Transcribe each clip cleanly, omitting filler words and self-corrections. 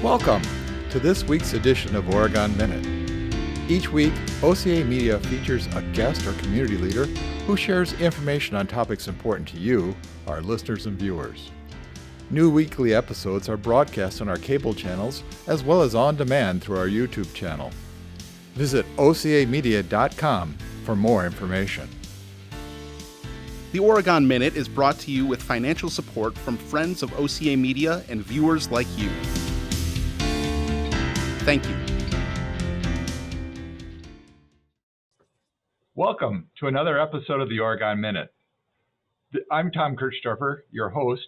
Welcome to this week's edition of Oregon Minute. Each week, OCA Media features a guest or community leader who shares information on topics important to you, our listeners and viewers. New weekly episodes are broadcast on our cable channels as well as on demand through our YouTube channel. Visit ocamedia.com for more information. The Oregon Minute is brought to you with financial support from friends of OCA Media and viewers like you. Thank you. Welcome to another episode of the Oregon Minute. I'm Tom Kirchdoerfer, your host,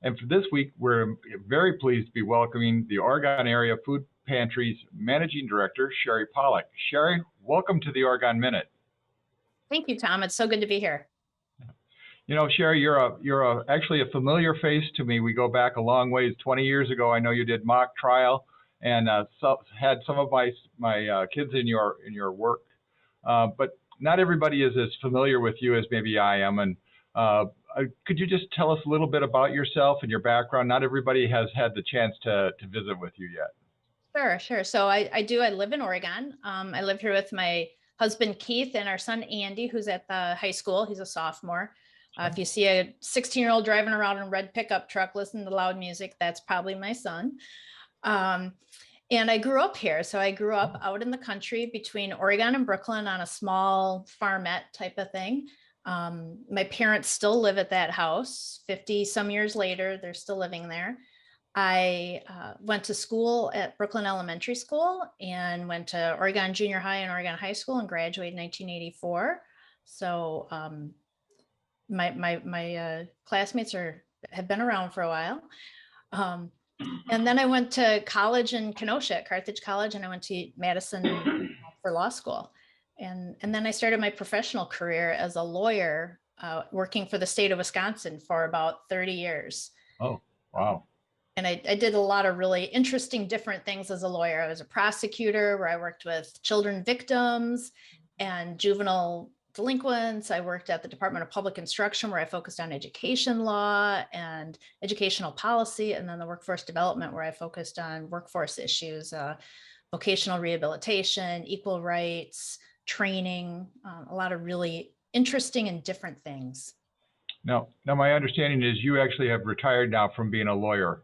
and for this week, we're very pleased to be welcoming the Oregon Area Food Pantry's Managing Director, Sherri Pollock. Sherri, welcome to the Oregon Minute. Thank you, Tom. It's so good to be here. You know, Sherri, you're actually a familiar face to me. We go back a long ways. 20 years ago, I know you did mock trial and had some of my kids in your work. But not everybody is as familiar with you as maybe I am. And could you just tell us a little bit about yourself and your background? Not everybody has had the chance to visit with you yet. Sure. So I live in Oregon. I live here with my husband, Keith, and our son, Andy, who's at the high school. He's a sophomore. If you see a 16-year-old driving around in a red pickup truck, listening to loud music, that's probably my son. And I grew up here. So I grew up out in the country between Oregon and Brooklyn on a small farmette type of thing. My parents still live at that house. 50 some years later, they're still living there. I went to school at Brooklyn Elementary School and went to Oregon Junior High and Oregon High School and graduated in 1984. So my classmates have been around for a while. And then I went to college in Kenosha at Carthage College, and I went to Madison for law school. And then I started my professional career as a lawyer, working for the state of Wisconsin for about 30 years. Oh, wow. And I did a lot of really interesting different things as a lawyer. I was a prosecutor where I worked with children victims and juvenile delinquents. I worked at the Department of Public Instruction where I focused on education law and educational policy, and then the workforce development where I focused on workforce issues, vocational rehabilitation, equal rights, training, a lot of really interesting and different things. Now my understanding is you actually have retired now from being a lawyer.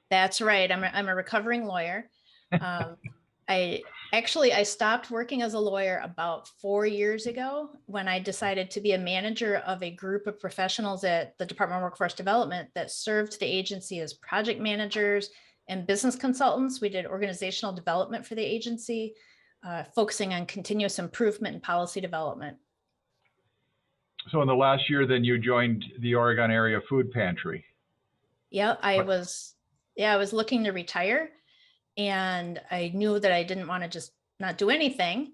That's right. I'm a recovering lawyer. I stopped working as a lawyer about 4 years ago when I decided to be a manager of a group of professionals at the Department of Workforce Development that served the agency as project managers and business consultants. We did organizational development for the agency, focusing on continuous improvement and policy development. So in the last year, then you joined the Oregon Area Food Pantry. Yeah, I was looking to retire. And I knew that I didn't want to just not do anything.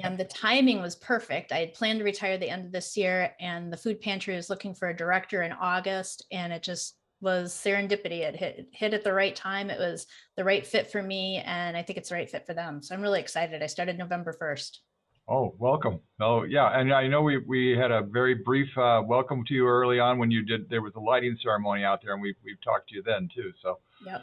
And the timing was perfect. I had planned to retire the end of this year, and the food pantry was looking for a director in August, and it just was serendipity. It hit at the right time. It was the right fit for me, and I think it's the right fit for them. So I'm really excited. I started November 1st. Oh, welcome. Oh, yeah. And I know we had a very brief welcome to you early on when there was a lighting ceremony out there, and we've talked to you then too. So, yep.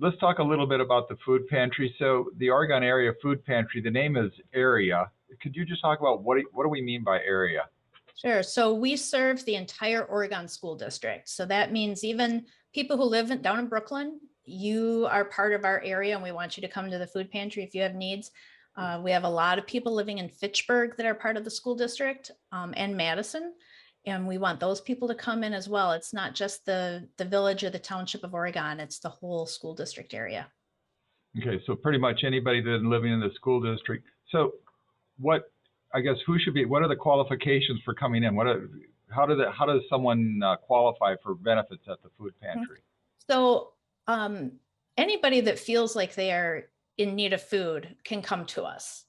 Let's talk a little bit about the food pantry. So the Oregon Area Food Pantry, the name is Area. Could you just talk about what do we mean by area? Sure. So we serve the entire Oregon school district. So that means even people who live down in Brooklyn, you are part of our area, and we want you to come to the food pantry if you have needs. We have a lot of people living in Fitchburg that are part of the school district, and Madison. And we want those people to come in as well. It's not just the village or the township of Oregon, it's the whole school district area. Okay, so pretty much anybody that's living in the school district. So what are the qualifications for coming in? How does someone qualify for benefits at the food pantry? So anybody that feels like they are in need of food can come to us.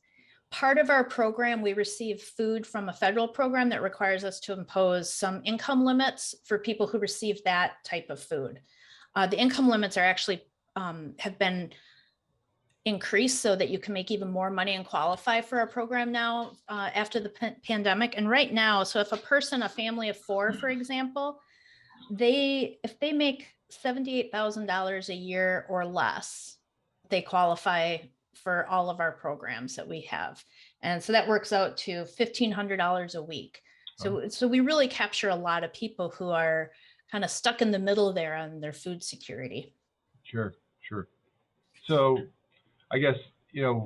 Part of our program, we receive food from a federal program that requires us to impose some income limits for people who receive that type of food. The income limits are actually have been increased so that you can make even more money and qualify for our program now after the pandemic. And right now, so if a family of four, for example, if they make $78,000 a year or less, they qualify for all of our programs that we have. And so that works out to $1,500 a week. So we really capture a lot of people who are kind of stuck in the middle there on their food security. Sure. So I guess,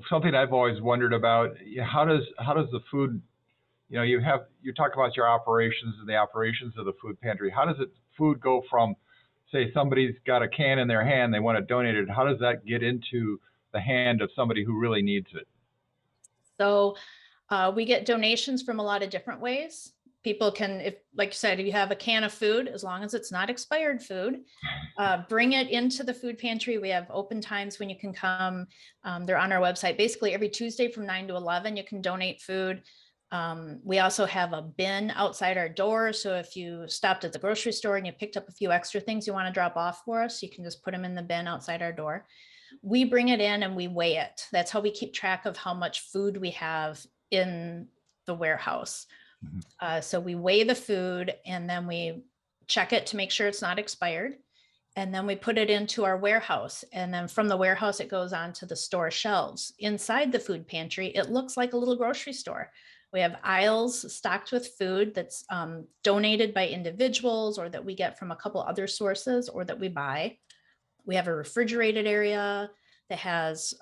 something I've always wondered about, how does the food, you talk about your operations and the operations of the food pantry. How does food go from, say, somebody's got a can in their hand, they want to donate it. How does that get into the hand of somebody who really needs it? So we get donations from a lot of different ways. People can, if, like you said, if you have a can of food, as long as it's not expired food, bring it into the food pantry. We have open times when you can come. They're on our website. Basically, every Tuesday from 9 to 11, you can donate food. We also have a bin outside our door. So if you stopped at the grocery store and you picked up a few extra things you want to drop off for us, you can just put them in the bin outside our door. We bring it in and we weigh it. That's how we keep track of how much food we have in the warehouse. So we weigh the food and then we check it to make sure it's not expired. And then we put it into our warehouse. And then from the warehouse, it goes on to the store shelves. Inside the food pantry, it looks like a little grocery store. We have aisles stocked with food that's donated by individuals or that we get from a couple other sources or that we buy. We have a refrigerated area that has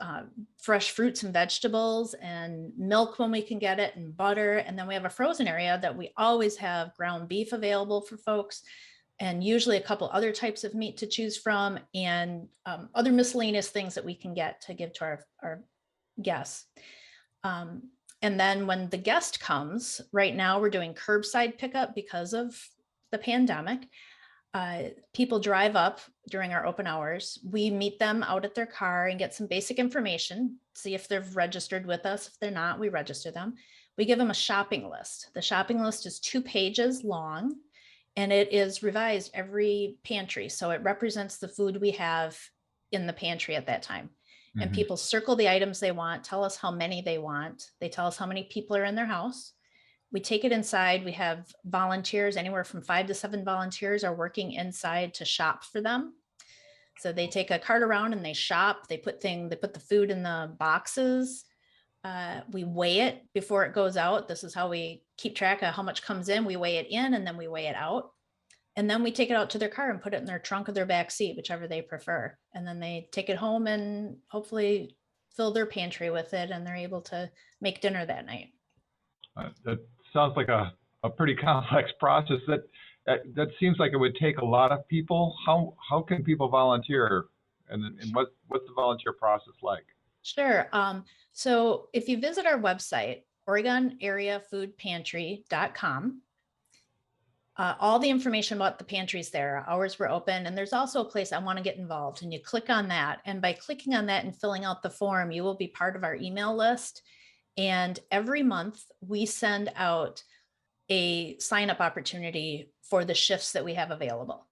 fresh fruits and vegetables and milk when we can get it and butter. And then we have a frozen area that we always have ground beef available for folks and usually a couple other types of meat to choose from and other miscellaneous things that we can get to give to our guests. And then when the guest comes, right now we're doing curbside pickup because of the pandemic. People drive up during our open hours. We meet them out at their car and get some basic information, see if they've registered with us. If they're not, we register them. We give them a shopping list. The shopping list is 2 pages long and it is revised every pantry. So it represents the food we have in the pantry at that time. And people circle the items they want, tell us how many they want. They tell us how many people are in their house. We take it inside. We have volunteers, anywhere from 5 to 7 volunteers are working inside to shop for them. So they take a cart around and they shop. They put the food in the boxes. We weigh it before it goes out. This is how we keep track of how much comes in. We weigh it in and then we weigh it out. And then we take it out to their car and put it in their trunk or their back seat, whichever they prefer. And then they take it home and hopefully fill their pantry with it and they're able to make dinner that night. That sounds like a pretty complex process. That seems like it would take a lot of people. How can people volunteer, and what's the volunteer process like? Sure. So if you visit our website, OregonAreaFoodPantry.com, all the information about the pantries there, hours were open, and there's also a place I want to get involved, and you click on that. And by clicking on that and filling out the form, you will be part of our email list. And every month we send out a sign-up opportunity for the shifts that we have available.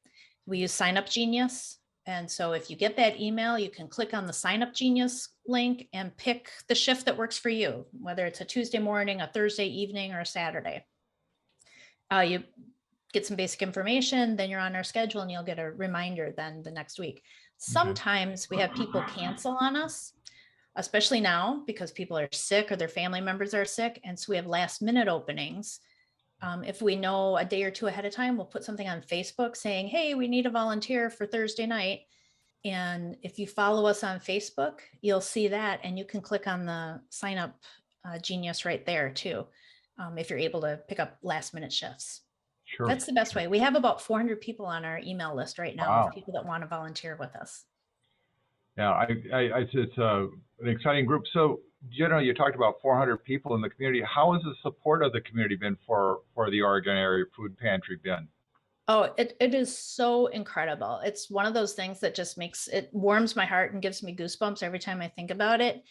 We use Sign Up Genius. And so if you get that email, you can click on the Sign Up Genius link and pick the shift that works for you, whether it's a Tuesday morning, a Thursday evening, or a Saturday. You get some basic information, then you're on our schedule and you'll get a reminder then the next week. Sometimes we have people cancel on us, especially now because people are sick or their family members are sick. And so we have last minute openings. If we know a day or two ahead of time, we'll put something on Facebook saying, hey, we need a volunteer for Thursday night. And if you follow us on Facebook, you'll see that and you can click on the Sign Up Genius right there too, if you're able to pick up last minute shifts. Sure. That's the best way. We have about 400 people on our email list right now of people that want to volunteer with us. Yeah, it's an exciting group. So, you talked about 400 people in the community. How has the support of the community been for the Oregon Area Food Pantry been? Oh, it is so incredible. It's one of those things that just warms my heart and gives me goosebumps every time I think about it.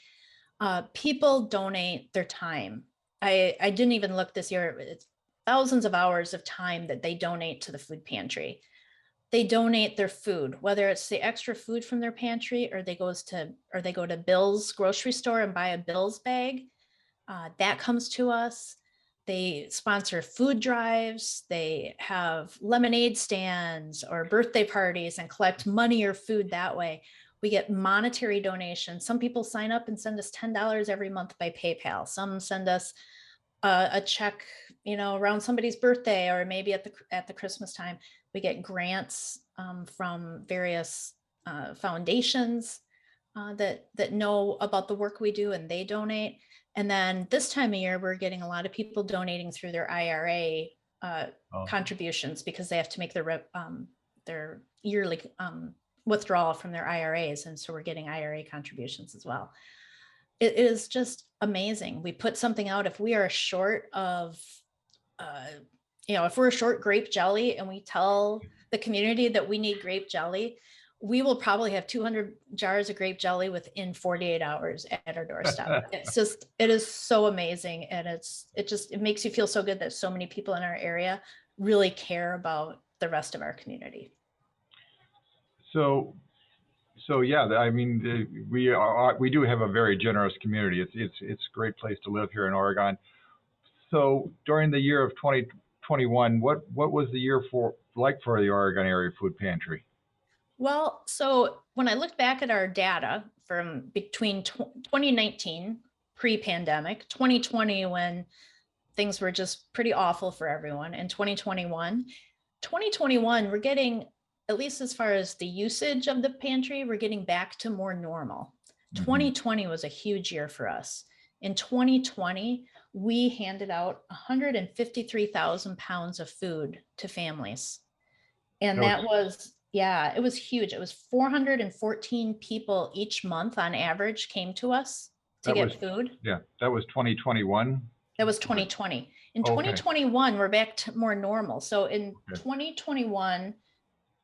People donate their time. I didn't even look this year. It's thousands of hours of time that they donate to the food pantry. They donate their food, whether it's the extra food from their pantry or they go to Bill's grocery store and buy a Bill's bag. That comes to us. They sponsor food drives. They have lemonade stands or birthday parties and collect money or food that way. We get monetary donations. Some people sign up and send us $10 every month by PayPal. Some send us a check, around somebody's birthday, or maybe at the Christmas time. We get grants from various foundations that know about the work we do, and they donate. And then this time of year, we're getting a lot of people donating through their IRA contributions, because they have to make their yearly withdrawal from their IRAs. And so we're getting IRA contributions as well. It is just amazing. We put something out. If we are short of, if we're short grape jelly and we tell the community that we need grape jelly, we will probably have 200 jars of grape jelly within 48 hours at our doorstep. It is so amazing. And it makes you feel so good that so many people in our area really care about the rest of our community. So yeah, I mean, we do have a very generous community. It's a great place to live here in Oregon. So during the year of 2021, what was the year for the Oregon Area Food Pantry? Well, so when I look back at our data from between 2019, pre-pandemic, 2020, when things were just pretty awful for everyone, and 2021, we're getting, at least as far as the usage of the pantry, we're getting back to more normal. 2020 was a huge year for us. In 2020, we handed out 153,000 pounds of food to families. And it was huge. It was 414 people each month on average came to us to get food. Yeah, that was 2021. That was 2020. In 2021, we're back to more normal. So in 2021,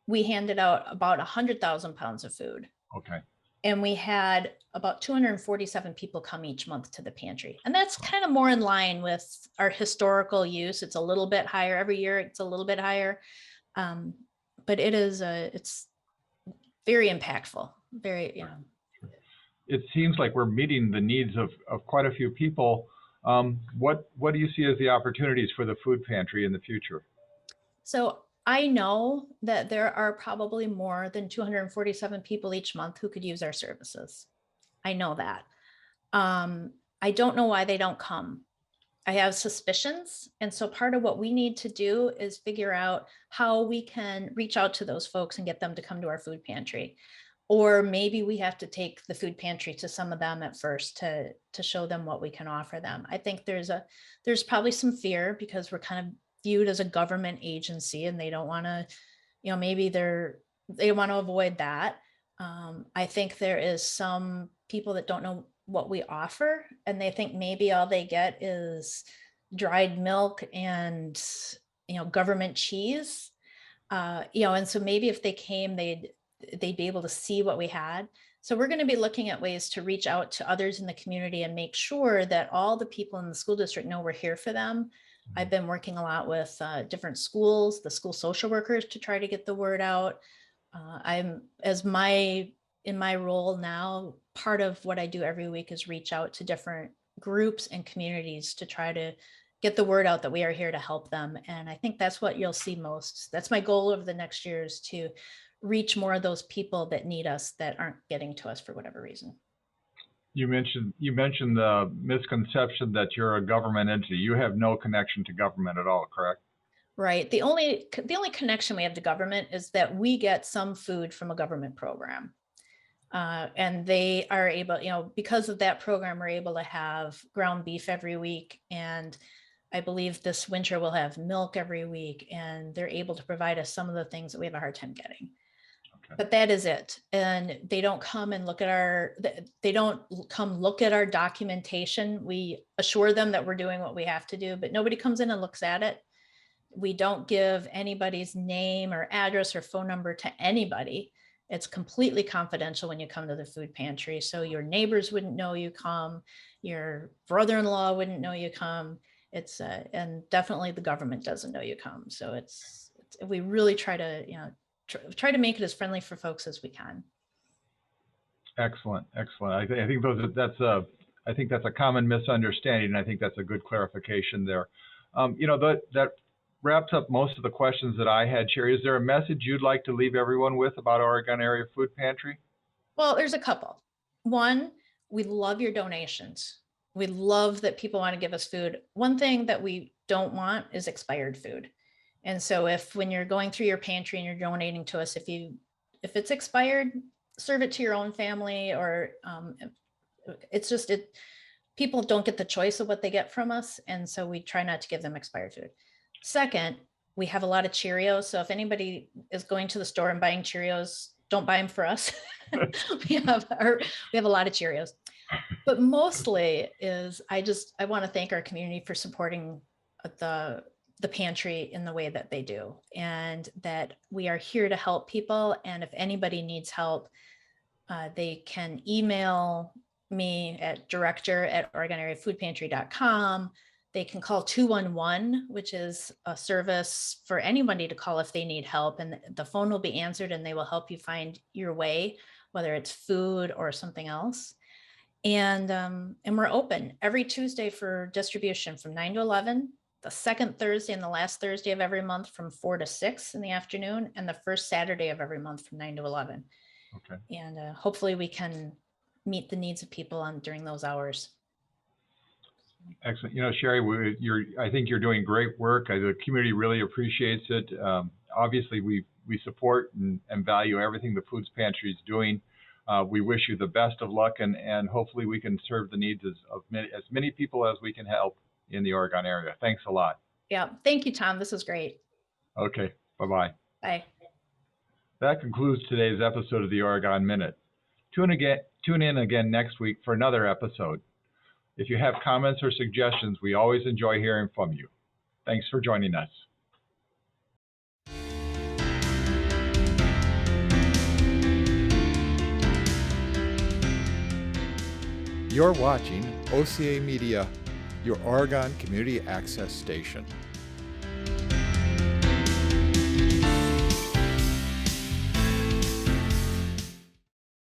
we handed out about 100,000 pounds of food. Okay. And we had about 247 people come each month to the pantry. And that's kind of more in line with our historical use. It's a little bit higher every year. It's a little bit higher. But it's very impactful. It seems like we're meeting the needs of quite a few people. What do you see as the opportunities for the food pantry in the future? So I know that there are probably more than 247 people each month who could use our services. I know that. I don't know why they don't come. I have suspicions. And so part of what we need to do is figure out how we can reach out to those folks and get them to come to our food pantry. Or maybe we have to take the food pantry to some of them at first to show them what we can offer them. I think there's probably some fear because we're kind of viewed as a government agency and they don't want to, maybe they want to avoid that. I think there is some people that don't know what we offer, and they think maybe all they get is dried milk and government cheese, and so maybe if they came, they'd be able to see what we had. So we're going to be looking at ways to reach out to others in the community and make sure that all the people in the school district know we're here for them. I've been working a lot with different schools, the school social workers, to try to get the word out. In my role now, part of what I do every week is reach out to different groups and communities to try to get the word out that we are here to help them. And I think that's what you'll see most. That's my goal over the next year, is to reach more of those people that need us that aren't getting to us for whatever reason. You mentioned the misconception that you're a government entity. You have no connection to government at all, correct? Right. The only connection we have to government is that we get some food from a government program. And they are able, because of that program, we're able to have ground beef every week. And I believe this winter we'll have milk every week. And they're able to provide us some of the things that we have a hard time getting. Okay. But that is it. And they don't come and look at our documentation. We assure them that we're doing what we have to do, but nobody comes in and looks at it. We don't give anybody's name or address or phone number to anybody. It's completely confidential when you come to the food pantry. So your neighbors wouldn't know you come, your brother-in-law wouldn't know you come. And definitely the government doesn't know you come. So we really try to, try to make it as friendly for folks as we can. Excellent. I think that's a common misunderstanding, and I think that's a good clarification there. That wraps up most of the questions that I had. Sherri, is there a message you'd like to leave everyone with about Oregon Area Food Pantry? Well, there's a couple. One, we love your donations. We love that people want to give us food. One thing that we don't want is expired food. And so if when you're going through your pantry and you're donating to us, if it's expired, serve it to your own family, or people don't get the choice of what they get from us. And so we try not to give them expired food. Second, we have a lot of Cheerios. So if anybody is going to the store and buying Cheerios, don't buy them for us. we have a lot of Cheerios. But mostly is I want to thank our community for supporting the pantry in the way that they do, and that we are here to help people. And if anybody needs help, they can email me at director@OregonAreaFoodPantry.com. They can call 211, which is a service for anybody to call if they need help, and the phone will be answered and they will help you find your way, whether it's food or something else. And we're open every Tuesday for distribution from 9 to 11, the second Thursday and the last Thursday of every month from 4 to 6 in the afternoon, and the first Saturday of every month from 9 to 11. Okay. And hopefully we can meet the needs of people during those hours. Excellent. Sherri, I think you're doing great work. The community really appreciates it. Obviously, we support and value everything the Foods Pantry is doing. We wish you the best of luck, and hopefully we can serve the needs of as many people as we can help in the Oregon area. Thanks a lot. Yeah. Thank you, Tom. This was great. Okay. Bye-bye. Bye. That concludes today's episode of the Oregon Minute. Tune in again next week for another episode. If you have comments or suggestions, we always enjoy hearing from you. Thanks for joining us. You're watching OCA Media, your Oregon Community Access Station.